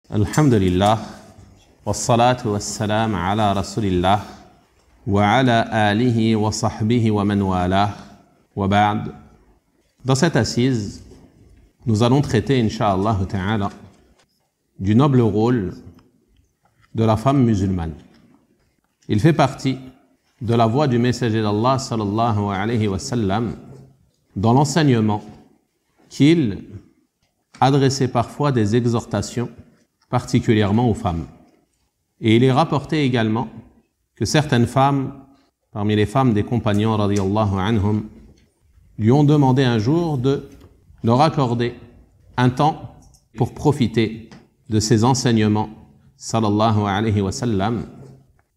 Alhamdulillah, wassalatu wassalam ala rasulillah, wa ala alihi wa sahbihi wa man walah, wa ba'd. Dans cette assise, nous allons traiter, incha'Allah ta'ala, du noble rôle de la femme musulmane. Il fait partie de la voie du messager d'Allah sallallahu alayhi wa sallam dans l'enseignement qu'il adressait parfois des exhortations particulièrement aux femmes. Et il est rapporté également que certaines femmes, parmi les femmes des compagnons radiyallahu anhum, lui ont demandé un jour de leur accorder un temps pour profiter de ses enseignements sallallahu alayhi wa sallam.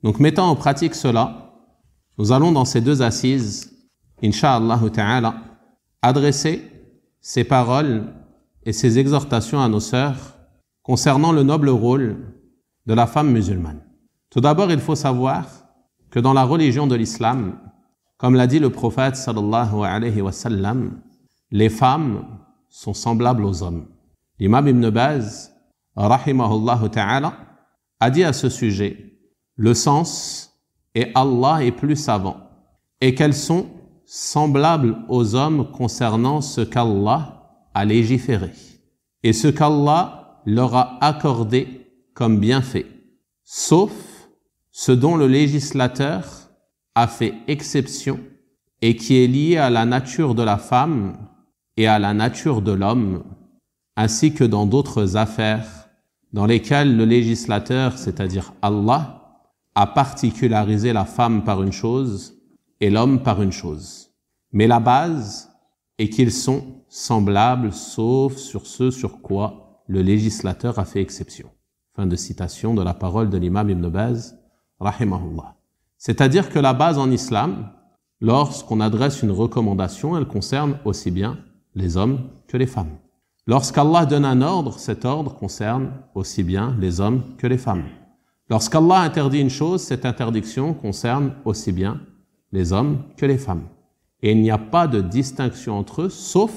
Donc mettant en pratique cela, nous allons dans ces deux assises, incha'Allah ta'ala, adresser ces paroles et ces exhortations à nos sœurs concernant le noble rôle de la femme musulmane. Tout d'abord, il faut savoir que dans la religion de l'islam, comme l'a dit le prophète sallallahu alayhi wa sallam, les femmes sont semblables aux hommes. L'imam Ibn Baz, rahimahullah ta'ala, a dit à ce sujet, le sens est Allah est plus savant et qu'elles sont semblables aux hommes concernant ce qu'Allah a légiféré et ce qu'Allah leur a accordé comme bienfait, sauf ce dont le législateur a fait exception et qui est lié à la nature de la femme et à la nature de l'homme, ainsi que dans d'autres affaires dans lesquelles le législateur, c'est-à-dire Allah, a particularisé la femme par une chose et l'homme par une chose. Mais la base est qu'ils sont semblables, sauf sur ce sur quoi le législateur a fait exception. Fin de citation de la parole de l'imam Ibn Baz, rahimahullah. C'est-à-dire que la base en islam, lorsqu'on adresse une recommandation, elle concerne aussi bien les hommes que les femmes. Lorsqu'Allah donne un ordre, cet ordre concerne aussi bien les hommes que les femmes. Lorsqu'Allah interdit une chose, cette interdiction concerne aussi bien les hommes que les femmes. Et il n'y a pas de distinction entre eux, sauf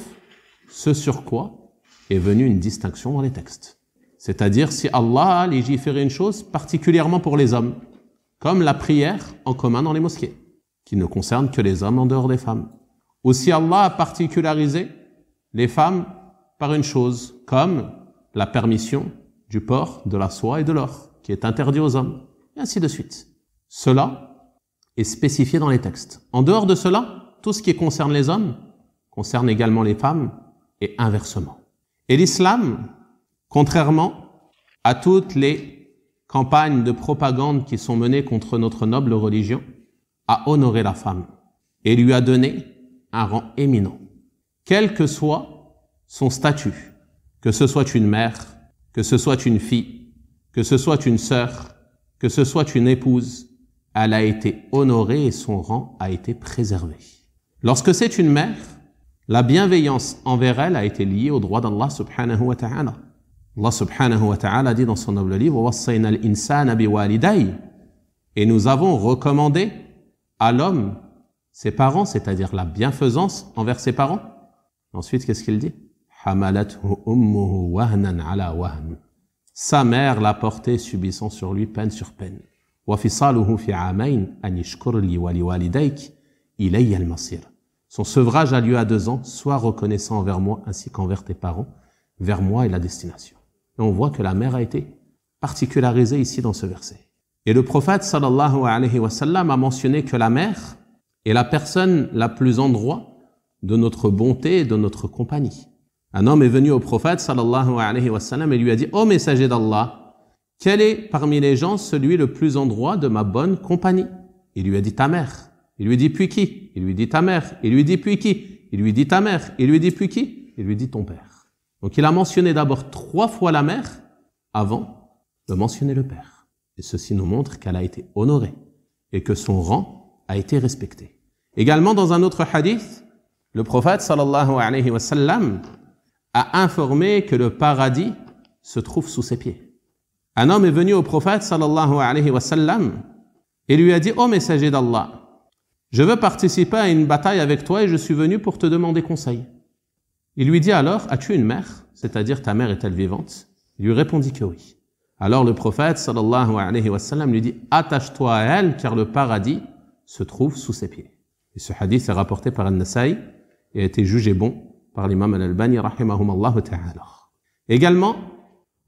ce sur quoi est venue une distinction dans les textes. C'est-à-dire si Allah a légiféré une chose particulièrement pour les hommes, comme la prière en commun dans les mosquées, qui ne concerne que les hommes en dehors des femmes. Ou si Allah a particularisé les femmes par une chose, comme la permission du port de la soie et de l'or, qui est interdit aux hommes, et ainsi de suite. Cela est spécifié dans les textes. En dehors de cela, tout ce qui concerne les hommes concerne également les femmes et inversement. Et l'islam, contrairement à toutes les campagnes de propagande qui sont menées contre notre noble religion, a honoré la femme et lui a donné un rang éminent, quel que soit son statut, que ce soit une mère, que ce soit une fille, que ce soit une sœur, que ce soit une épouse, elle a été honorée et son rang a été préservé. Lorsque c'est une mère, la bienveillance envers elle a été liée au droit d'Allah subhanahu wa ta'ala. Allah subhanahu wa ta'ala dit dans son noble livre « وَوَصَّيْنَا الْإِنسَانَ بِوَالِدَيْهِ » Et nous avons recommandé à l'homme ses parents, c'est-à-dire la bienfaisance envers ses parents. Ensuite, qu'est-ce qu'il dit ? حَمَلَتْهُ أُمُّهُ وَهْنًا عَلَى وَهْنٍ. Sa mère l'a porté subissant sur lui peine sur peine. وَفِصَالُهُ فِي عَامَيْنِ أَنِ اشْكُرْ لِي وَلِوَالِدَيْكِ إِلَيَّ الْمَصِيرُ. Son sevrage a lieu à 2 ans, sois reconnaissant envers moi ainsi qu'envers tes parents, vers moi est la destination. Et on voit que la mère a été particularisée ici dans ce verset. Et le prophète sallallahu alayhi wa sallam a mentionné que la mère est la personne la plus en droit de notre bonté et de notre compagnie. Un homme est venu au prophète sallallahu alayhi wa sallam et lui a dit « Ô messager d'Allah, quel est parmi les gens celui le plus en droit de ma bonne compagnie ?» Il lui a dit « Ta mère ». Il lui dit « Puis qui ?» Il lui dit « Ta mère ». Il lui dit « Puis qui ?» Il lui dit « Ta mère ». Il lui dit « Puis qui ?» Il lui dit « Ton père ». Donc il a mentionné d'abord 3 fois la mère avant de mentionner le père. Et ceci nous montre qu'elle a été honorée et que son rang a été respecté. Également dans un autre hadith, le prophète sallallahu alayhi wa sallam a informé que le paradis se trouve sous ses pieds. Un homme est venu au prophète sallallahu alayhi wa sallam et lui a dit « Ô messager d'Allah, je veux participer à une bataille avec toi et je suis venu pour te demander conseil. » Il lui dit alors, as-tu une mère? C'est-à-dire ta mère est-elle vivante? Il lui répondit que oui. Alors le prophète sallallahu alayhi wa sallam lui dit « Attache-toi à elle car le paradis se trouve sous ses pieds. » Et ce hadith est rapporté par An-Nasa'i et a été jugé bon par l'imam Al-Albani rahimahumallahu ta'ala. Également,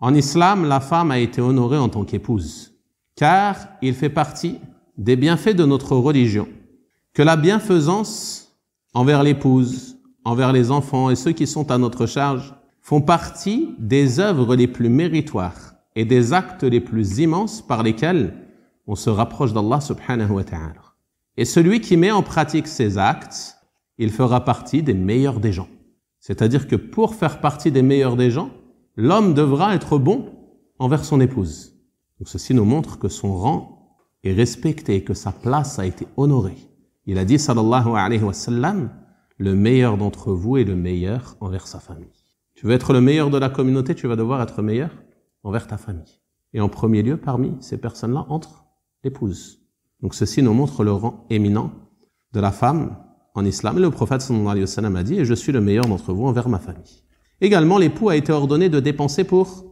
en islam, la femme a été honorée en tant qu'épouse, car il fait partie des bienfaits de notre religion, que la bienfaisance envers l'épouse, envers les enfants et ceux qui sont à notre charge font partie des œuvres les plus méritoires et des actes les plus immenses par lesquels on se rapproche d'Allah subhanahu wa ta'ala. Et celui qui met en pratique ces actes, il fera partie des meilleurs des gens. C'est-à-dire que pour faire partie des meilleurs des gens, l'homme devra être bon envers son épouse. Donc ceci nous montre que son rang est respecté, que sa place a été honorée. Il a dit, sallallahu alayhi wa sallam, le meilleur d'entre vous est le meilleur envers sa famille. Tu veux être le meilleur de la communauté, tu vas devoir être meilleur envers ta famille. Et en premier lieu, parmi ces personnes-là, entre l'épouse. Donc ceci nous montre le rang éminent de la femme en islam. Et le prophète sallallahu alayhi wa sallam a dit, et je suis le meilleur d'entre vous envers ma famille. Également, l'époux a été ordonné de dépenser pour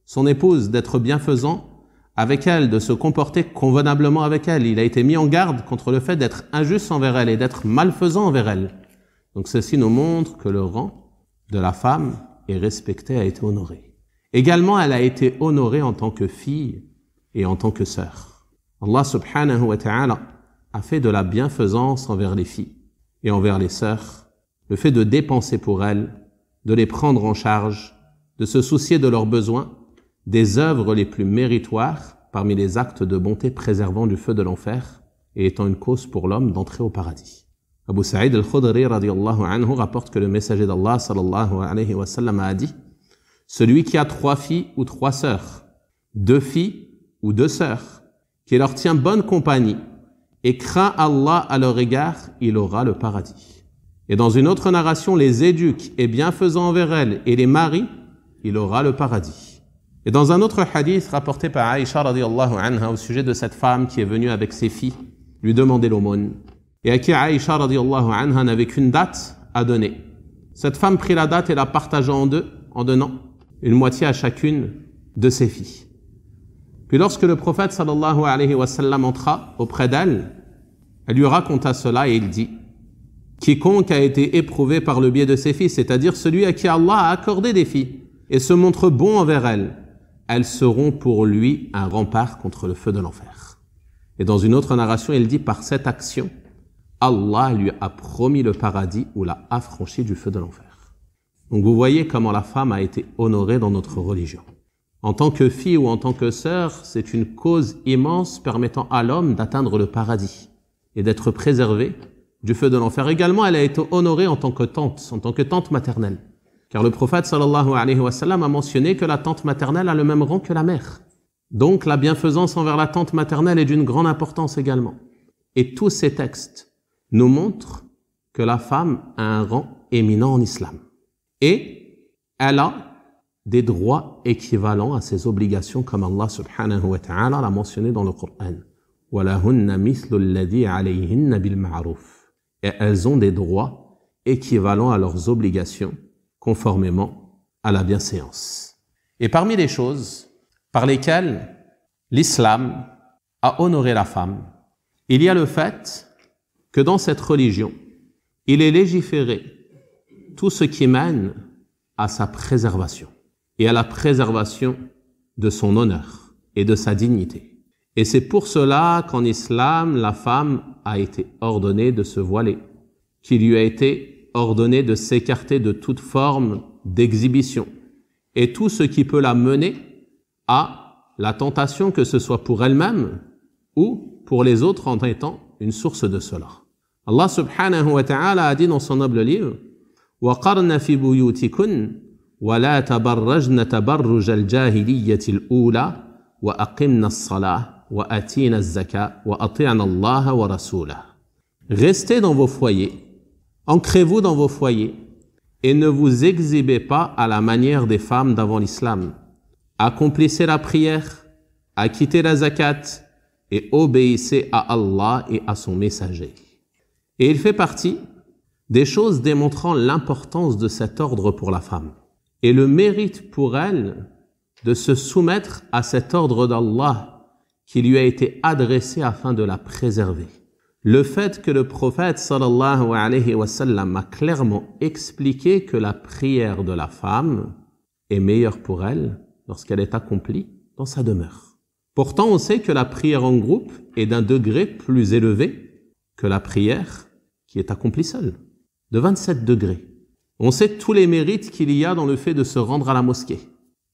son épouse, d'être bienfaisant avec elle, de se comporter convenablement avec elle. Il a été mis en garde contre le fait d'être injuste envers elle et d'être malfaisant envers elle. Donc ceci nous montre que le rang de la femme est respecté, a été honoré. Également, elle a été honorée en tant que fille et en tant que sœur. Allah subhanahu wa ta'ala a fait de la bienfaisance envers les filles et envers les sœurs, le fait de dépenser pour elles, de les prendre en charge, de se soucier de leurs besoins, des œuvres les plus méritoires parmi les actes de bonté préservant du feu de l'enfer et étant une cause pour l'homme d'entrer au paradis. Abu Sa'id al-Khudri radiyallahu anhu rapporte que le messager d'Allah sallallahu alayhi wa sallam a dit « Celui qui a 3 filles ou 3 sœurs, 2 filles ou 2 sœurs, qui leur tient bonne compagnie et craint Allah à leur égard, il aura le paradis. Et dans une autre narration, les éduque et bienfaisant envers elles et les marie, il aura le paradis. » Et dans un autre hadith rapporté par Aïcha radiyallahu anha au sujet de cette femme qui est venue avec ses filles lui demander l'aumône et à qui Aïcha radiyallahu anha n'avait qu'une date à donner. Cette femme prit la date et la partagea en deux en donnant une moitié à chacune de ses filles. Puis lorsque le prophète sallallahu alayhi wa sallam entra auprès d'elle, elle lui raconta cela et il dit « Quiconque a été éprouvé par le biais de ses filles, c'est-à-dire celui à qui Allah a accordé des filles et se montre bon envers elles, elles seront pour lui un rempart contre le feu de l'enfer. » Et dans une autre narration, il dit « Par cette action, Allah lui a promis le paradis ou l'a affranchi du feu de l'enfer. » Donc vous voyez comment la femme a été honorée dans notre religion. En tant que fille ou en tant que sœur, c'est une cause immense permettant à l'homme d'atteindre le paradis et d'être préservé du feu de l'enfer. Également, elle a été honorée en tant que tante maternelle. Car le prophète sallallahu alayhi wa sallam a mentionné que la tante maternelle a le même rang que la mère. Donc la bienfaisance envers la tante maternelle est d'une grande importance également. Et tous ces textes nous montrent que la femme a un rang éminent en islam. Et elle a des droits équivalents à ses obligations comme Allah subhanahu wa ta'ala l'a mentionné dans le Coran. وَلَهُنَّ مِثْلُ الَّذِي عَلَيْهِنَّ بِالْمَعْرُوفِ. Et elles ont des droits équivalents à leurs obligations conformément à la bienséance. Et parmi les choses par lesquelles l'islam a honoré la femme, il y a le fait que dans cette religion, il est légiféré tout ce qui mène à sa préservation et à la préservation de son honneur et de sa dignité. Et c'est pour cela qu'en islam, la femme a été ordonnée de se voiler, qu'il lui a été ordonné de s'écarter de toute forme d'exhibition et tout ce qui peut la mener à la tentation, que ce soit pour elle-même ou pour les autres en étant une source de cela. Allah subhanahu wa ta'ala a dit dans son noble livre وَقَرْنَ فِي بُيُوتِكُنْ وَلَا تَبَرَّجْنَ تَبَرُّجَ الْجَاهِلِيَّةِ الْأُولَى وَأَقِمْنَ الصَّلَاةَ وَأَتِينَ الزَّكَاةَ وَأَطِعْنَ اللَّهَ وَرَسُولَهُ. Restez dans vos foyers, ancrez-vous dans vos foyers et ne vous exhibez pas à la manière des femmes d'avant l'islam. Accomplissez la prière, acquittez la zakat et obéissez à Allah et à son messager. Et il fait partie des choses démontrant l'importance de cet ordre pour la femme et le mérite pour elle de se soumettre à cet ordre d'Allah qui lui a été adressé afin de la préserver. Le fait que le prophète sallallahu alayhi wa sallam a clairement expliqué que la prière de la femme est meilleure pour elle lorsqu'elle est accomplie dans sa demeure. Pourtant, on sait que la prière en groupe est d'un degré plus élevé que la prière qui est accomplie seule, de 27 degrés. On sait tous les mérites qu'il y a dans le fait de se rendre à la mosquée,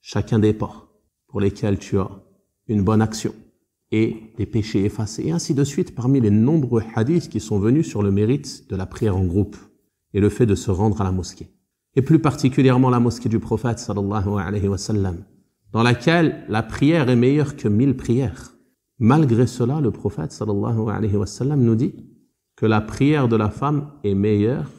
chacun des pas pour lesquels tu as une bonne action et des péchés effacés, et ainsi de suite, parmi les nombreux hadiths qui sont venus sur le mérite de la prière en groupe et le fait de se rendre à la mosquée. Et plus particulièrement la mosquée du prophète sallallahu alayhi wa sallam, dans laquelle la prière est meilleure que 1000 prières. Malgré cela, le prophète sallallahu alayhi wa sallam nous dit que la prière de la femme est meilleure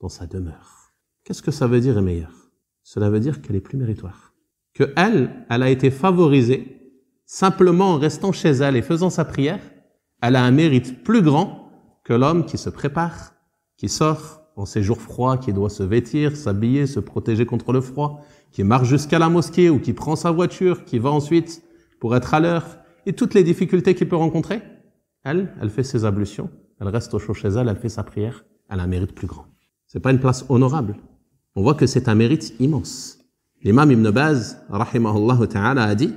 dans sa demeure. Qu'est-ce que ça veut dire est meilleure? Cela veut dire qu'elle est plus méritoire. Que elle a été favorisée simplement en restant chez elle et faisant sa prière. Elle a un mérite plus grand que l'homme qui se prépare, qui sort en ces jours froids, qui doit se vêtir, s'habiller, se protéger contre le froid, qui marche jusqu'à la mosquée ou qui prend sa voiture, qui va ensuite pour être à l'heure, et toutes les difficultés qu'il peut rencontrer. Elle fait ses ablutions, elle reste au chaud chez elle, elle fait sa prière, elle a un mérite plus grand. C'est pas une place honorable. On voit que c'est un mérite immense. L'imam Ibn Baz, rahimahullah ta'ala, a dit: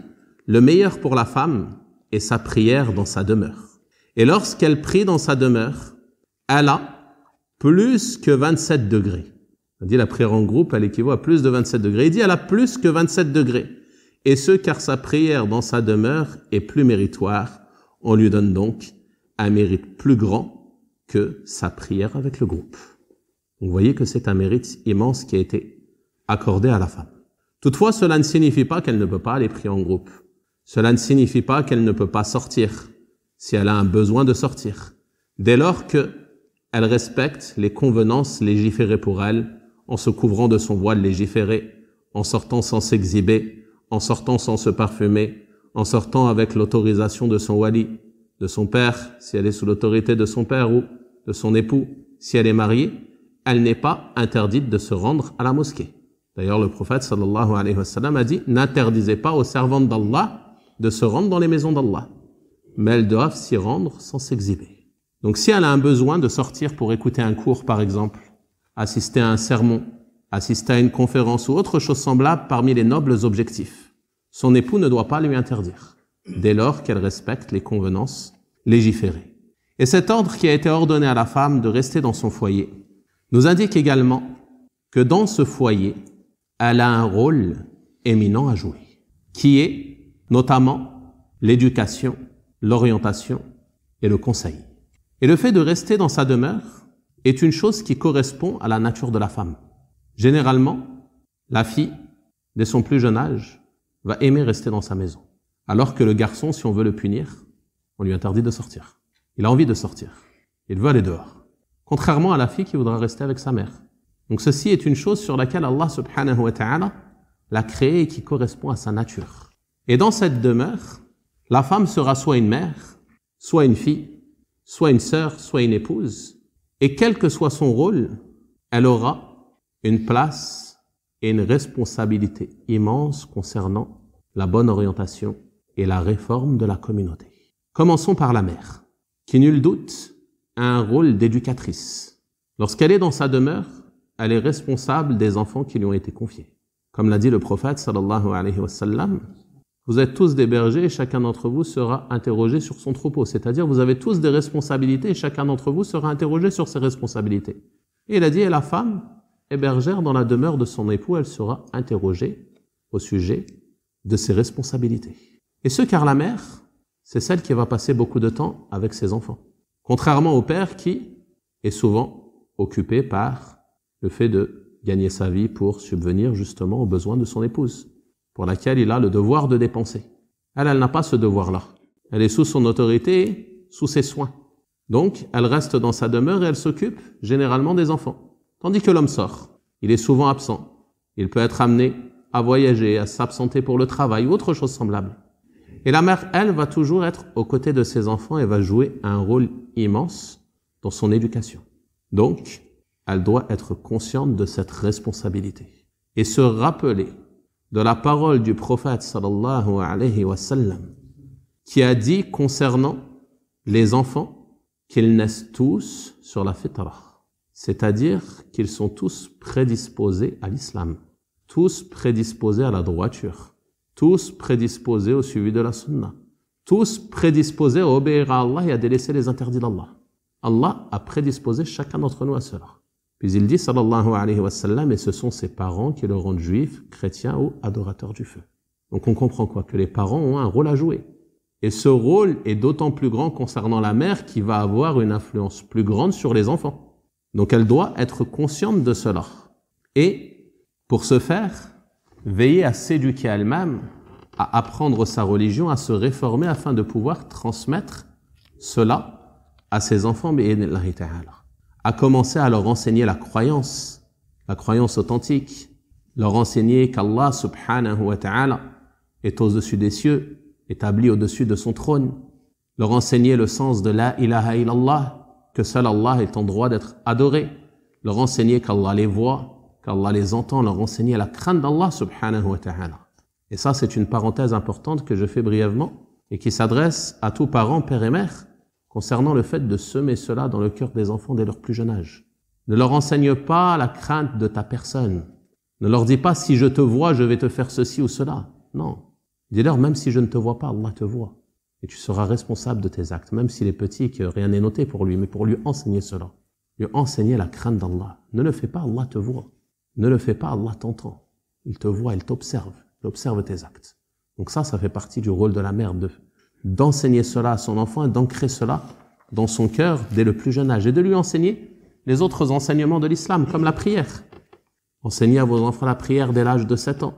le meilleur pour la femme est sa prière dans sa demeure. Et lorsqu'elle prie dans sa demeure, elle a plus que 27 degrés. On dit la prière en groupe, elle équivaut à plus de 27 degrés. Il dit elle a plus que 27 degrés. Et ce, car sa prière dans sa demeure est plus méritoire. On lui donne donc un mérite plus grand que sa prière avec le groupe. Vous voyez que c'est un mérite immense qui a été accordé à la femme. Toutefois, cela ne signifie pas qu'elle ne peut pas aller prier en groupe. Cela ne signifie pas qu'elle ne peut pas sortir si elle a un besoin de sortir, dès lors qu'elle respecte les convenances légiférées pour elle, en se couvrant de son voile légiféré, en sortant sans s'exhiber, en sortant sans se parfumer, en sortant avec l'autorisation de son wali, de son père, si elle est sous l'autorité de son père, ou de son époux, si elle est mariée, elle n'est pas interdite de se rendre à la mosquée. D'ailleurs, le prophète sallallahu alayhi wa sallam a dit: n'interdisez pas aux servantes d'Allah de se rendre dans les maisons d'Allah, mais elles doivent s'y rendre sans s'exhiber. Donc si elle a un besoin de sortir pour écouter un cours par exemple, assister à un sermon, assister à une conférence ou autre chose semblable parmi les nobles objectifs, son époux ne doit pas lui interdire, dès lors qu'elle respecte les convenances légiférées. Et cet ordre qui a été ordonné à la femme de rester dans son foyer nous indique également que dans ce foyer, elle a un rôle éminent à jouer, qui est notamment l'éducation, l'orientation et le conseil. Et le fait de rester dans sa demeure est une chose qui correspond à la nature de la femme. Généralement, la fille, dès son plus jeune âge, va aimer rester dans sa maison. Alors que le garçon, si on veut le punir, on lui interdit de sortir. Il a envie de sortir. Il veut aller dehors. Contrairement à la fille qui voudra rester avec sa mère. Donc ceci est une chose sur laquelle Allah subhanahu wa ta'ala l'a créée et qui correspond à sa nature. Et dans cette demeure, la femme sera soit une mère, soit une fille, soit une sœur, soit une épouse. Et quel que soit son rôle, elle aura une place et une responsabilité immense concernant la bonne orientation et la réforme de la communauté. Commençons par la mère, qui nul doute a un rôle d'éducatrice. Lorsqu'elle est dans sa demeure, elle est responsable des enfants qui lui ont été confiés. Comme l'a dit le prophète sallallahu alayhi wa sallam, vous êtes tous des bergers et chacun d'entre vous sera interrogé sur son troupeau. C'est-à-dire, vous avez tous des responsabilités et chacun d'entre vous sera interrogé sur ses responsabilités. Et il a dit, et la femme est bergère dans la demeure de son époux, elle sera interrogée au sujet de ses responsabilités. Et ce, car la mère, c'est celle qui va passer beaucoup de temps avec ses enfants. Contrairement au père qui est souvent occupé par le fait de gagner sa vie pour subvenir justement aux besoins de son épouse, pour laquelle il a le devoir de dépenser. Elle n'a pas ce devoir-là. Elle est sous son autorité, sous ses soins. Donc, elle reste dans sa demeure et elle s'occupe généralement des enfants. Tandis que l'homme sort. Il est souvent absent. Il peut être amené à voyager, à s'absenter pour le travail ou autre chose semblable. Et la mère, elle, va toujours être aux côtés de ses enfants et va jouer un rôle immense dans son éducation. Donc, elle doit être consciente de cette responsabilité et se rappeler de la parole du prophète sallallahu alayhi wa sallam qui a dit concernant les enfants qu'ils naissent tous sur la fitra, c'est-à-dire qu'ils sont tous prédisposés à l'islam, tous prédisposés à la droiture, tous prédisposés au suivi de la sunna, tous prédisposés à obéir à Allah et à délaisser les interdits d'Allah. Allah a prédisposé chacun d'entre nous à cela. Puis il dit sallallahu alayhi wa sallam, et ce sont ses parents qui le rendent juif, chrétien ou adorateur du feu. Donc on comprend quoi? Que les parents ont un rôle à jouer. Et ce rôle est d'autant plus grand concernant la mère qui va avoir une influence plus grande sur les enfants. Donc elle doit être consciente de cela. Et pour ce faire, veiller à s'éduquer elle-même, à apprendre sa religion, à se réformer afin de pouvoir transmettre cela à ses enfants, bi'idhnillahi ta'ala. À commencer à leur enseigner la croyance authentique, leur enseigner qu'Allah subhanahu wa ta'ala est au-dessus des cieux, établi au-dessus de son trône, leur enseigner le sens de la ilaha illallah, que seul Allah est en droit d'être adoré, leur enseigner qu'Allah les voit, qu'Allah les entend, leur enseigner la crainte d'Allah subhanahu wa ta'ala. Et ça, c'est une parenthèse importante que je fais brièvement et qui s'adresse à tous parents, pères et mères, concernant le fait de semer cela dans le cœur des enfants dès leur plus jeune âge. Ne leur enseigne pas la crainte de ta personne. Ne leur dis pas si je te vois, je vais te faire ceci ou cela. Non. Dis-leur même si je ne te vois pas, Allah te voit. Et tu seras responsable de tes actes, même s'il est petit, que rien n'est noté pour lui, mais pour lui enseigner cela. Lui enseigner la crainte d'Allah. Ne le fais pas, Allah te voit. Ne le fais pas, Allah t'entend. Il te voit, il t'observe. Il observe tes actes. Donc ça fait partie du rôle de la mère, d'enseigner cela à son enfant et d'ancrer cela dans son cœur dès le plus jeune âge et de lui enseigner les autres enseignements de l'islam, comme la prière. Enseignez à vos enfants la prière dès l'âge de 7 ans,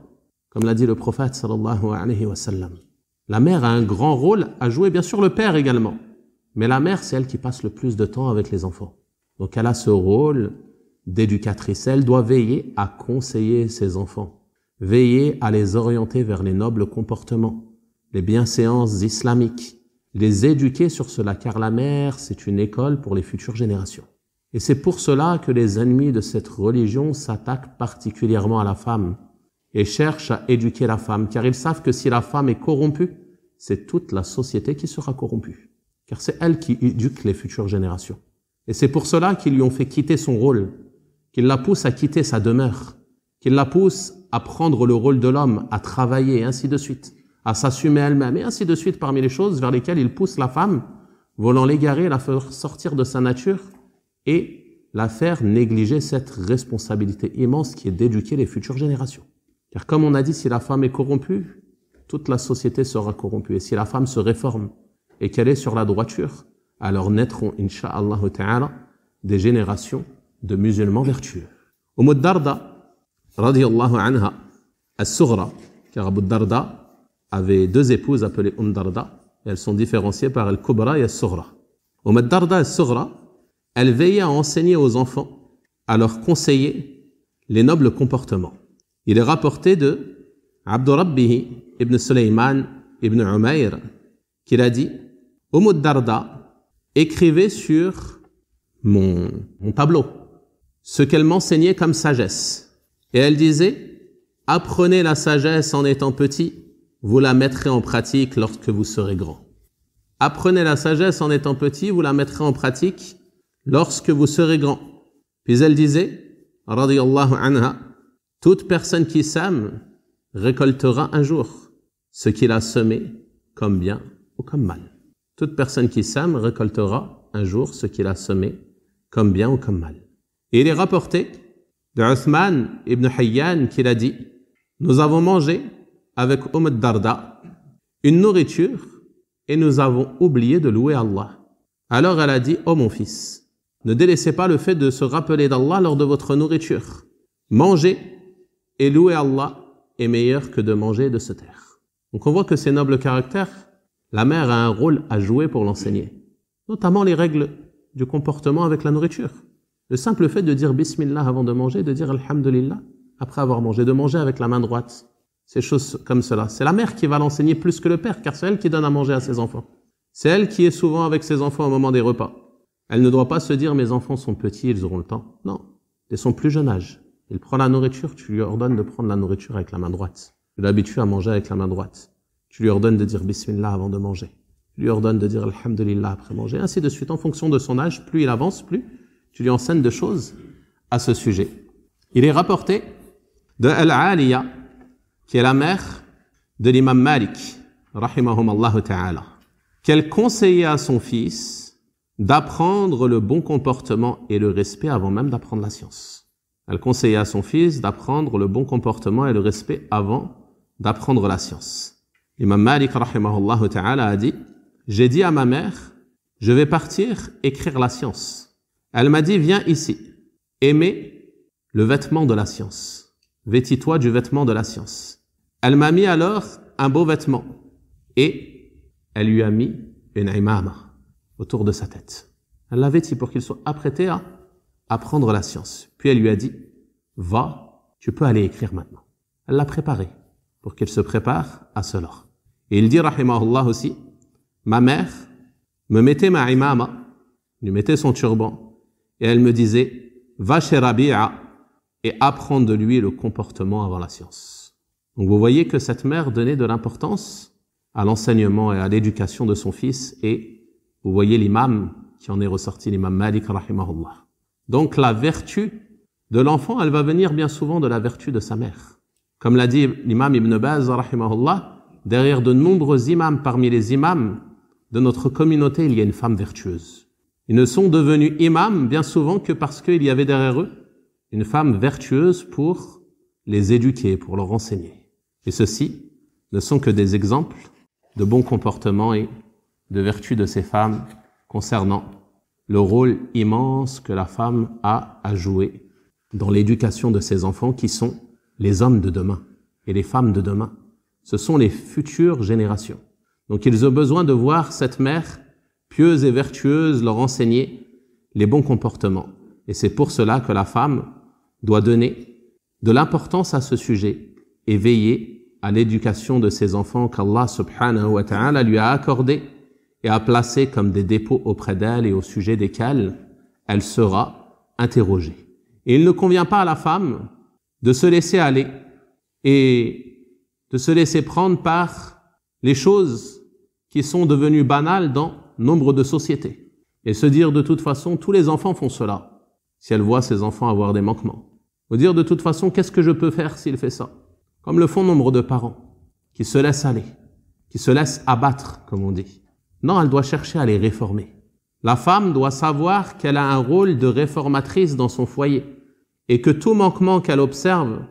comme l'a dit le prophète sallallahu alayhi wa sallam. La mère a un grand rôle à jouer, bien sûr le père également, mais la mère, c'est elle qui passe le plus de temps avec les enfants. Donc elle a ce rôle d'éducatrice. Elle doit veiller à conseiller ses enfants, veiller à les orienter vers les nobles comportements, les bienséances islamiques, les éduquer sur cela, car la mère, c'est une école pour les futures générations. Et c'est pour cela que les ennemis de cette religion s'attaquent particulièrement à la femme et cherchent à éduquer la femme, car ils savent que si la femme est corrompue, c'est toute la société qui sera corrompue, car c'est elle qui éduque les futures générations. Et c'est pour cela qu'ils lui ont fait quitter son rôle, qu'ils la poussent à quitter sa demeure, qu'ils la poussent à prendre le rôle de l'homme, à travailler, et ainsi de suite, à s'assumer elle-même, et ainsi de suite, parmi les choses vers lesquelles ils poussent la femme, voulant l'égarer, la faire sortir de sa nature, et la faire négliger cette responsabilité immense qui est d'éduquer les futures générations. Car comme on a dit, si la femme est corrompue, toute la société sera corrompue. Et si la femme se réforme et qu'elle est sur la droiture, alors naîtront, incha'Allah ta'ala, des générations de musulmans vertueux. Darda, radiyallahu anha, as-Sughra, car Abu Darda avait 2 épouses appelées Darda, et elles sont différenciées par Al-Kubra et As-Sughra. Darda, as-Sughra, elle veillait à enseigner aux enfants, à leur conseiller les nobles comportements. Il est rapporté de Abdurrabbihi ibn Sulaiman ibn Umayr qu'il a dit « Darda, écrivez sur mon tableau ce qu'elle m'enseignait comme sagesse. » Et elle disait « Apprenez la sagesse en étant petit, vous la mettrez en pratique lorsque vous serez grand. Apprenez la sagesse en étant petit, vous la mettrez en pratique lorsque vous serez grand. » Puis elle disait, radiyallahu anha, « Toute personne qui sème récoltera un jour ce qu'il a semé, comme bien ou comme mal. » Toute personne qui sème récoltera un jour ce qu'il a semé, comme bien ou comme mal. Et il est rapporté de Uthman ibn Hayyan qu'il a dit, « Nous avons mangé avec Darda une nourriture et nous avons oublié de louer Allah. Alors elle a dit, « Oh mon fils, ne délaissez pas le fait de se rappeler d'Allah lors de votre nourriture. Manger et louer Allah est meilleur que de manger et de se taire. » Donc on voit que ces nobles caractères, la mère a un rôle à jouer pour l'enseigner, notamment les règles du comportement avec la nourriture. Le simple fait de dire Bismillah avant de manger, de dire Alhamdulillah après avoir mangé, de manger avec la main droite, ces choses comme cela. C'est la mère qui va l'enseigner plus que le père, car c'est elle qui donne à manger à ses enfants. C'est elle qui est souvent avec ses enfants au moment des repas. Elle ne doit pas se dire « mes enfants sont petits, ils auront le temps ». Non, dès son plus jeune âge. Il prend la nourriture, tu lui ordonnes de prendre la nourriture avec la main droite. Tu l'habitues à manger avec la main droite. Tu lui ordonnes de dire Bismillah avant de manger. Tu lui ordonnes de dire Alhamdulillah après manger, ainsi de suite. En fonction de son âge, plus il avance, plus tu lui enseignes de choses à ce sujet. Il est rapporté de Al-Aliya, qui est la mère de l'imam Malik, rahimahumallahu ta'ala, qu'elle conseillait à son fils d'apprendre le bon comportement et le respect avant même d'apprendre la science. Elle conseillait à son fils d'apprendre le bon comportement et le respect avant d'apprendre la science. L'imam Malik, rahimahullah ta'ala, a dit « J'ai dit à ma mère, je vais partir écrire la science. Elle m'a dit, viens ici, aimez le vêtement de la science. Vêtis-toi du vêtement de la science. » Elle m'a mis alors un beau vêtement et elle lui a mis une imama autour de sa tête. Elle l'a vêti pour qu'il soit apprêté à apprendre la science. Puis elle lui a dit, va, tu peux aller écrire maintenant. Elle l'a préparé pour qu'il se prépare à cela. Et il dit, rahimahullah aussi, ma mère me mettait ma imama, lui mettait son turban, et elle me disait, va chez Rabi'a et apprends de lui le comportement avant la science. Donc vous voyez que cette mère donnait de l'importance à l'enseignement et à l'éducation de son fils, et vous voyez l'imam qui en est ressorti, l'imam Malik, rahimahullah. Donc la vertu de l'enfant, elle va venir bien souvent de la vertu de sa mère. Comme l'a dit l'imam Ibn Baz, rahimahullah, derrière de nombreux imams, parmi les imams de notre communauté, il y a une femme vertueuse. Ils ne sont devenus imams bien souvent que parce qu'il y avait derrière eux une femme vertueuse pour les éduquer, pour leur enseigner. Et ceux-ci ne sont que des exemples de bons comportements et de vertus de ces femmes concernant le rôle immense que la femme a à jouer dans l'éducation de ses enfants qui sont les hommes de demain et les femmes de demain. Ce sont les futures générations. Donc ils ont besoin de voir cette mère pieuse et vertueuse leur enseigner les bons comportements. Et c'est pour cela que la femme doit donner de l'importance à ce sujet et veiller à l'éducation de ses enfants qu'Allah subhanahu wa ta'ala lui a accordé et a placé comme des dépôts auprès d'elle et au sujet desquels elle sera interrogée. Et il ne convient pas à la femme de se laisser aller et de se laisser prendre par les choses qui sont devenues banales dans nombre de sociétés. Et se dire de toute façon, tous les enfants font cela, si elle voit ses enfants avoir des manquements. Ou dire de toute façon, qu'est-ce que je peux faire s'il fait ça? Comme le font nombre de parents, qui se laissent aller, qui se laissent abattre, comme on dit. Non, elle doit chercher à les réformer. La femme doit savoir qu'elle a un rôle de réformatrice dans son foyer et que tout manquement qu'elle observe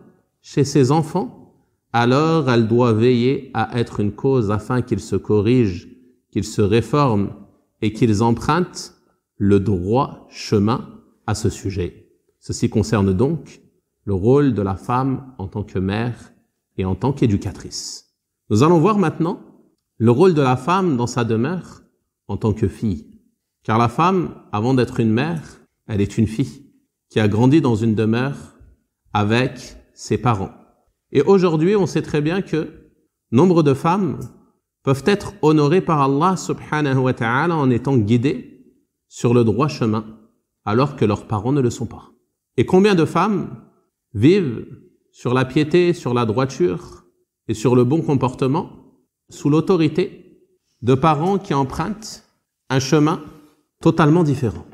chez ses enfants, alors elle doit veiller à être une cause afin qu'ils se corrigent, qu'ils se réforment et qu'ils empruntent le droit chemin à ce sujet. Ceci concerne donc le rôle de la femme en tant que mère et en tant qu'éducatrice. Nous allons voir maintenant le rôle de la femme dans sa demeure en tant que fille. Car la femme, avant d'être une mère, elle est une fille qui a grandi dans une demeure avec ses parents. Et aujourd'hui, on sait très bien que nombre de femmes peuvent être honorées par Allah subhanahu wa ta'ala en étant guidées sur le droit chemin, alors que leurs parents ne le sont pas. Et combien de femmes vivent sur la piété, sur la droiture et sur le bon comportement sous l'autorité de parents qui empruntent un chemin totalement différent.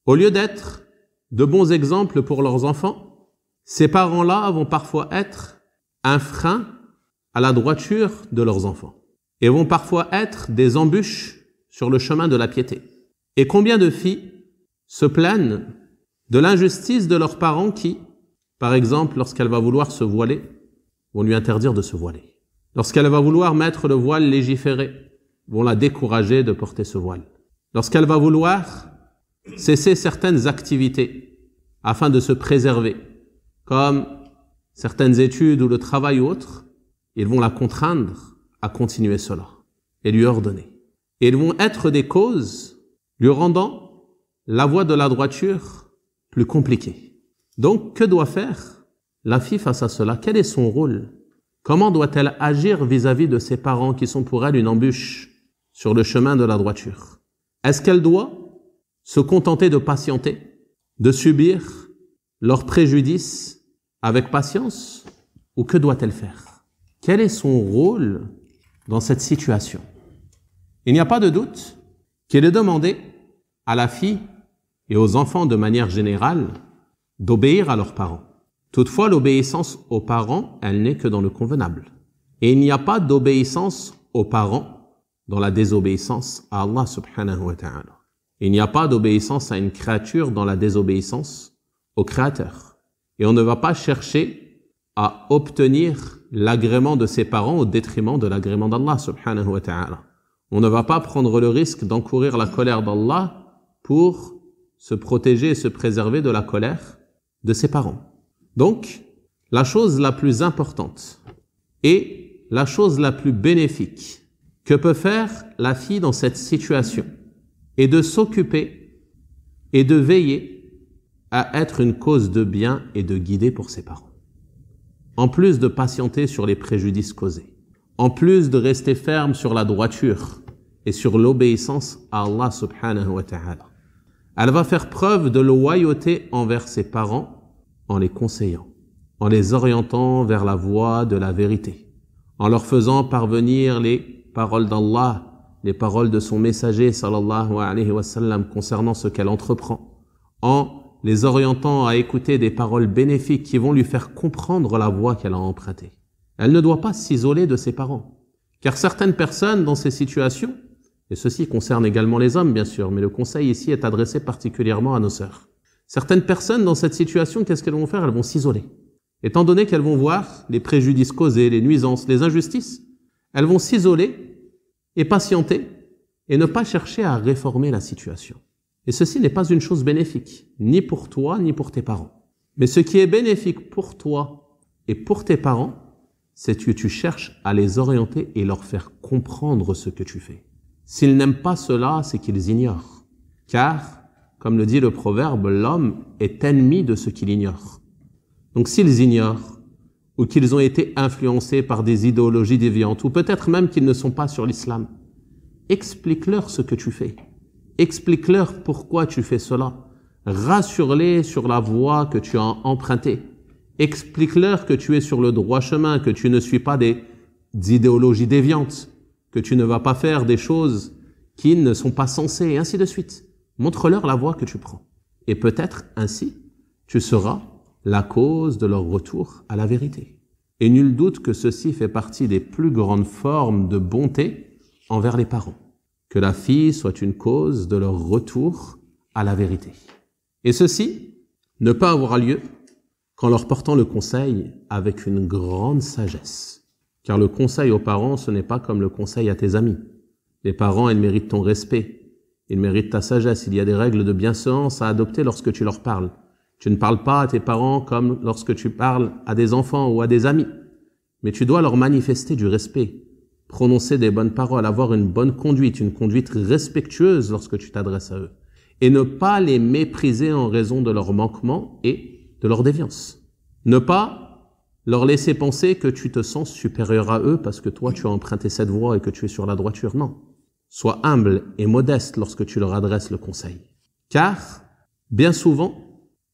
Au lieu d'être de bons exemples pour leurs enfants, ces parents-là vont parfois être un frein à la droiture de leurs enfants et vont parfois être des embûches sur le chemin de la piété. Et combien de filles se plaignent de l'injustice de leurs parents qui, par exemple, lorsqu'elle va vouloir se voiler, vont lui interdire de se voiler. Lorsqu'elle va vouloir mettre le voile légiféré, vont la décourager de porter ce voile. Lorsqu'elle va vouloir cesser certaines activités afin de se préserver, comme certaines études ou le travail ou autre, ils vont la contraindre à continuer cela et lui ordonner. Et ils vont être des causes lui rendant la voie de la droiture plus compliquée. Donc, que doit faire la fille face à cela? Quel est son rôle? Comment doit-elle agir vis-à-vis de ses parents qui sont pour elle une embûche sur le chemin de la droiture? Est-ce qu'elle doit se contenter de patienter, de subir leurs préjudices avec patience, ou que doit-elle faire? quel est son rôle dans cette situation? Il n'y a pas de doute qu'il est demandé à la fille et aux enfants de manière générale d'obéir à leurs parents. Toutefois, l'obéissance aux parents, elle n'est que dans le convenable. Et il n'y a pas d'obéissance aux parents dans la désobéissance à Allah subhanahu wa ta'ala. Il n'y a pas d'obéissance à une créature dans la désobéissance au Créateur. Et on ne va pas chercher à obtenir l'agrément de ses parents au détriment de l'agrément d'Allah subhanahu wa ta'ala. On ne va pas prendre le risque d'encourir la colère d'Allah pour se protéger et se préserver de la colère de ses parents. Donc, la chose la plus importante et la chose la plus bénéfique que peut faire la fille dans cette situation est de s'occuper et de veiller à être une cause de bien et de guider pour ses parents. En plus de patienter sur les préjudices causés, en plus de rester ferme sur la droiture et sur l'obéissance à Allah subhanahu wa ta'ala, elle va faire preuve de loyauté envers ses parents en les conseillant, en les orientant vers la voie de la vérité, en leur faisant parvenir les paroles d'Allah, les paroles de son messager sallallahu alayhi wa sallam concernant ce qu'elle entreprend, en les orientant à écouter des paroles bénéfiques qui vont lui faire comprendre la voie qu'elle a empruntée. Elle ne doit pas s'isoler de ses parents, car certaines personnes dans ces situations, et ceci concerne également les hommes bien sûr, mais le conseil ici est adressé particulièrement à nos sœurs. Certaines personnes dans cette situation, qu'est-ce qu'elles vont faire? Elles vont s'isoler. Étant donné qu'elles vont voir les préjudices causés, les nuisances, les injustices, elles vont s'isoler et patienter et ne pas chercher à réformer la situation. Et ceci n'est pas une chose bénéfique, ni pour toi, ni pour tes parents. Mais ce qui est bénéfique pour toi et pour tes parents, c'est que tu cherches à les orienter et leur faire comprendre ce que tu fais. S'ils n'aiment pas cela, c'est qu'ils ignorent. Car, comme le dit le proverbe, l'homme est ennemi de ce qu'il ignore. Donc s'ils ignorent, ou qu'ils ont été influencés par des idéologies déviantes, ou peut-être même qu'ils ne sont pas sur l'islam, explique-leur ce que tu fais. Explique-leur pourquoi tu fais cela. Rassure-les sur la voie que tu as empruntée. Explique-leur que tu es sur le droit chemin, que tu ne suis pas des idéologies déviantes, que tu ne vas pas faire des choses qui ne sont pas censées, et ainsi de suite. Montre-leur la voie que tu prends. Et peut-être ainsi, tu seras la cause de leur retour à la vérité. Et nul doute que ceci fait partie des plus grandes formes de bonté envers les parents. Que la fille soit une cause de leur retour à la vérité. Et ceci ne peut avoir lieu qu'en leur portant le conseil avec une grande sagesse. Car le conseil aux parents, ce n'est pas comme le conseil à tes amis. Les parents, ils méritent ton respect. Ils méritent ta sagesse. Il y a des règles de bienséance à adopter lorsque tu leur parles. Tu ne parles pas à tes parents comme lorsque tu parles à des enfants ou à des amis. Mais tu dois leur manifester du respect, prononcer des bonnes paroles, avoir une bonne conduite, une conduite respectueuse lorsque tu t'adresses à eux. Et ne pas les mépriser en raison de leurs manquements et de leur déviance. Ne pas leur laisser penser que tu te sens supérieur à eux parce que toi tu as emprunté cette voie et que tu es sur la droiture. Non. Sois humble et modeste lorsque tu leur adresses le conseil. Car, bien souvent,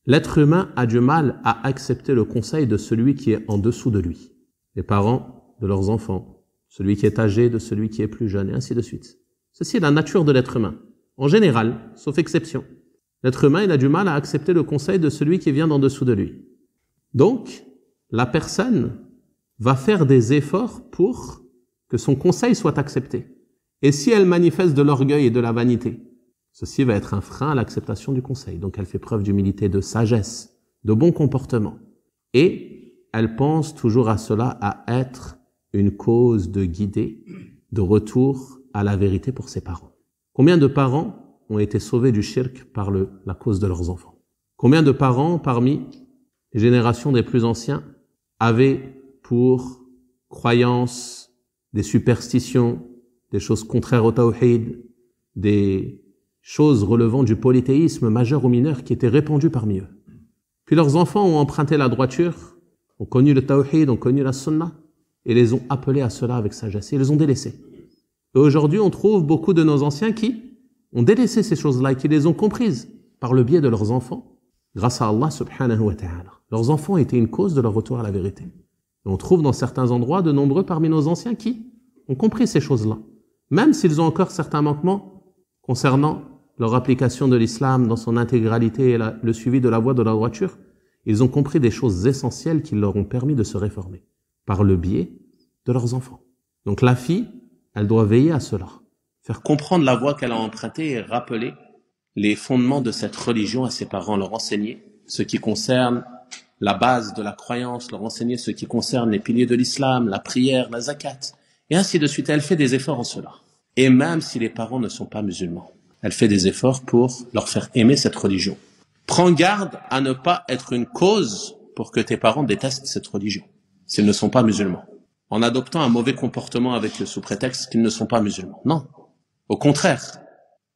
l'être humain a du mal à accepter le conseil de celui qui est en dessous de lui. Les parents de leurs enfants, celui qui est âgé de celui qui est plus jeune, et ainsi de suite. Ceci est la nature de l'être humain. En général, sauf exception. L'être humain, il a du mal à accepter le conseil de celui qui vient d'en dessous de lui. Donc, la personne va faire des efforts pour que son conseil soit accepté. Et si elle manifeste de l'orgueil et de la vanité, ceci va être un frein à l'acceptation du conseil. Donc elle fait preuve d'humilité, de sagesse, de bon comportement. Et elle pense toujours à cela, à être une cause de guider, de retour à la vérité pour ses parents. Combien de parents ont été sauvés du shirk par la cause de leurs enfants? Combien de parents, parmi les générations des plus anciens, avaient pour croyances, des superstitions, des choses contraires au tawhid, des choses relevant du polythéisme majeur ou mineur qui étaient répandues parmi eux. Puis leurs enfants ont emprunté la droiture, ont connu le tawhid, ont connu la sunna, et les ont appelés à cela avec sagesse, et les ont délaissés. Et aujourd'hui, on trouve beaucoup de nos anciens qui ont délaissé ces choses-là et qui les ont comprises par le biais de leurs enfants, grâce à Allah subhanahu wa ta'ala. Leurs enfants étaient une cause de leur retour à la vérité. Et on trouve dans certains endroits de nombreux parmi nos anciens qui ont compris ces choses-là. Même s'ils ont encore certains manquements concernant leur application de l'islam dans son intégralité et le suivi de la voie de la droiture, ils ont compris des choses essentielles qui leur ont permis de se réformer par le biais de leurs enfants. Donc la fille, elle doit veiller à cela, faire comprendre la voie qu'elle a empruntée et rappeler les fondements de cette religion à ses parents, leur enseigner ce qui concerne la base de la croyance, leur enseigner ce qui concerne les piliers de l'islam, la prière, la zakat, et ainsi de suite. Elle fait des efforts en cela. Et même si les parents ne sont pas musulmans, elle fait des efforts pour leur faire aimer cette religion. Prends garde à ne pas être une cause pour que tes parents détestent cette religion, s'ils ne sont pas musulmans, en adoptant un mauvais comportement avec eux sous prétexte qu'ils ne sont pas musulmans. Non. Au contraire,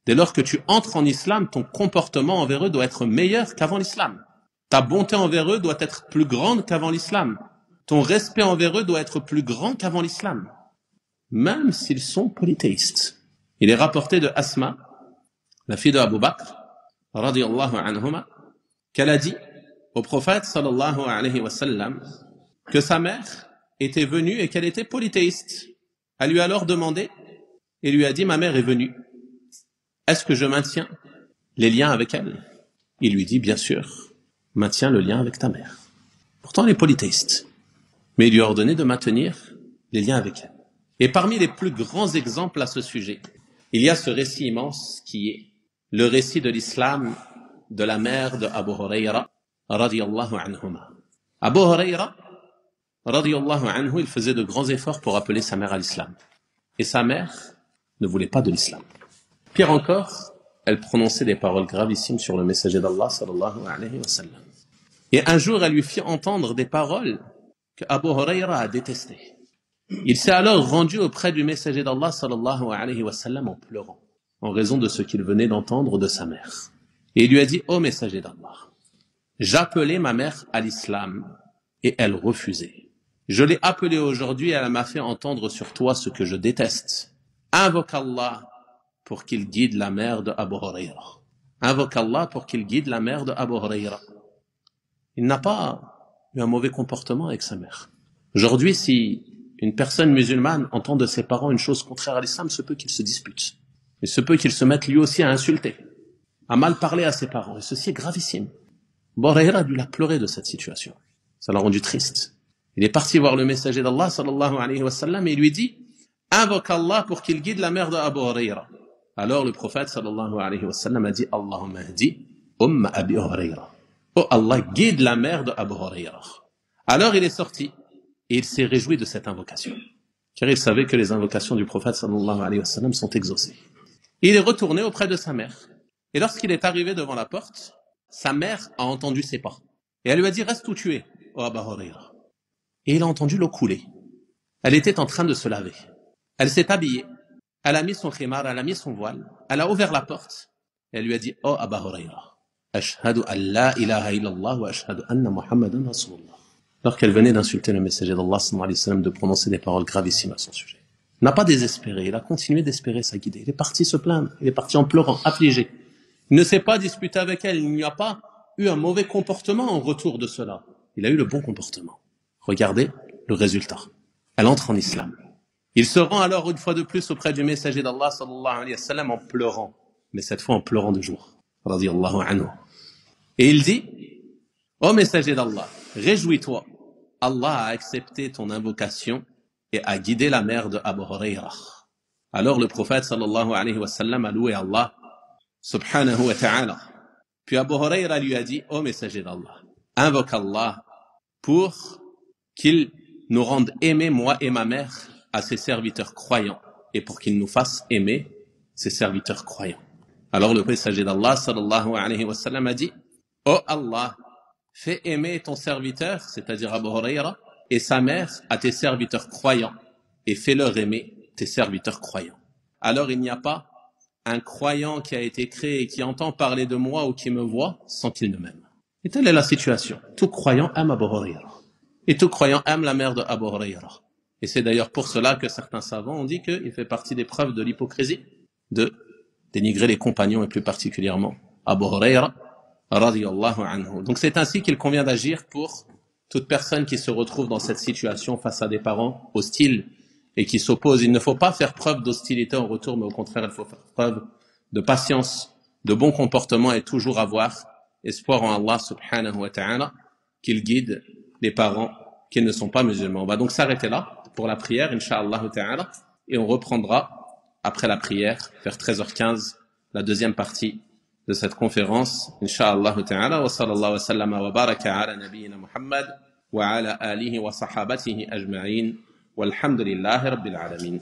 dès lors que tu entres en islam, ton comportement envers eux doit être meilleur qu'avant l'islam. Ta bonté envers eux doit être plus grande qu'avant l'islam. Ton respect envers eux doit être plus grand qu'avant l'islam, même s'ils sont polythéistes. Il est rapporté de Asma, la fille de Abu Bakr, radiyallahu anhuma, qu'elle a dit au prophète sallallahu alayhi wa sallam que sa mère était venue et qu'elle était polythéiste. Elle lui a alors demandé et lui a dit: ma mère est venue, est-ce que je maintiens les liens avec elle? Il lui dit: bien sûr, maintiens le lien avec ta mère. Pourtant elle est polythéiste, mais il lui a ordonné de maintenir les liens avec elle. Et parmi les plus grands exemples à ce sujet, il y a ce récit immense qui est le récit de l'islam de la mère de Abu Hurayra radiyallahu anhuma. Abu Hurayra radiyallahu anhu, il faisait de grands efforts pour appeler sa mère à l'islam. Et sa mère ne voulait pas de l'islam. Pire encore, elle prononçait des paroles gravissimes sur le messager d'Allah sallallahu alayhi wa sallam. Et un jour, elle lui fit entendre des paroles que Abu Hurayra a détestées. Il s'est alors rendu auprès du messager d'Allah sallallahu alayhi wa sallam en pleurant, en raison de ce qu'il venait d'entendre de sa mère. Et il lui a dit: ô messager d'Allah, j'appelais ma mère à l'islam et elle refusait. Je l'ai appelée aujourd'hui et elle m'a fait entendre sur toi ce que je déteste. Invoque Allah pour qu'il guide la mère de Abu Hurayra. Invoque Allah pour qu'il guide la mère de Abu Hurayra. Il n'a pas eu un mauvais comportement avec sa mère. Aujourd'hui, si une personne musulmane entend de ses parents une chose contraire à l'islam, se peut qu'il se dispute. Il se peut qu'il se mette lui aussi à insulter, à mal parler à ses parents. Et ceci est gravissime. Abu Hurayra a dû la pleurer de cette situation. Ça l'a rendu triste. Il est parti voir le messager d'Allah sallallahu alayhi wa sallam et il lui dit: invoque Allah pour qu'il guide la mère de Abu Hurayra. Alors le prophète sallallahu alayhi wa sallam a dit: Allahumma hdi Abi Hurayra. Oh Allah, guide la mère de Abu Hurayra. Alors il est sorti et il s'est réjoui de cette invocation, car il savait que les invocations du prophète sallallahu alayhi wa sallam sont exaucées. Il est retourné auprès de sa mère. Et lorsqu'il est arrivé devant la porte, sa mère a entendu ses pas. Et elle lui a dit: reste où tu es, oh Abu Hurayra. Et il a entendu l'eau couler. Elle était en train de se laver. Elle s'est habillée. Elle a mis son khimar, elle a mis son voile. Elle a ouvert la porte. Et elle lui a dit: oh Abu Hurayra, ashhadu an la ilaha illallah wa ashhadu anna Muhammadan Rasulullah. Lorsqu'elle venait d'insulter le messager d'Allah sallallahu alayhi wa sallam, de prononcer des paroles gravissimes à son sujet. Il n'a pas désespéré, il a continué d'espérer sa guidée. Il est parti se plaindre, il est parti en pleurant, affligé. Il ne s'est pas disputé avec elle, il n'y a pas eu un mauvais comportement en retour de cela. Il a eu le bon comportement. Regardez le résultat. Elle entre en islam. Il se rend alors une fois de plus auprès du messager d'Allah sallallahu alayhi wa sallam en pleurant, mais cette fois en pleurant de joie. Radiyallahu anhu. Et il dit: ô messager d'Allah, réjouis-toi. Allah a accepté ton invocation et a guidé la mère de Abu Hurayra. Alors le prophète sallallahu alayhi wa sallam a loué Allah subhanahu wa ta'ala. Puis Abu Hurayra lui a dit: ô messager d'Allah, invoque Allah pour qu'il nous rende aimer, moi et ma mère, à ses serviteurs croyants, et pour qu'il nous fasse aimer ses serviteurs croyants. Alors le messager d'Allah sallallahu alayhi wa sallam a dit: ô Allah, fais aimer ton serviteur, c'est-à-dire Abu Hurayra, et sa mère à tes serviteurs croyants, et fais-leur aimer tes serviteurs croyants. Alors il n'y a pas un croyant qui a été créé et qui entend parler de moi ou qui me voit sans qu'il ne m'aime. Et telle est la situation. Tout croyant aime Abu Hurayra. Et tout croyant aime la mère de Abu Hurayra. Et c'est d'ailleurs pour cela que certains savants ont dit qu'il fait partie des preuves de l'hypocrisie de dénigrer les compagnons et plus particulièrement Abu Hurayra radiyallahu anhu. Donc c'est ainsi qu'il convient d'agir pour toute personne qui se retrouve dans cette situation face à des parents hostiles et qui s'opposent, il ne faut pas faire preuve d'hostilité en retour, mais au contraire, il faut faire preuve de patience, de bon comportement et toujours avoir espoir en Allah subhanahu wa ta'ala qu'il guide les parents qui ne sont pas musulmans. On va donc s'arrêter là pour la prière, incha'Allah ta'ala, et on reprendra après la prière, vers 13h15, la deuxième partie de cette conférence, incha'Allah ta'ala, wa sallallahu wa sallama wa baraka ala nabiyyina Muhammad wa ala alihi wa sahabatihi ajma'in, walhamdulillahi rabbil alamin.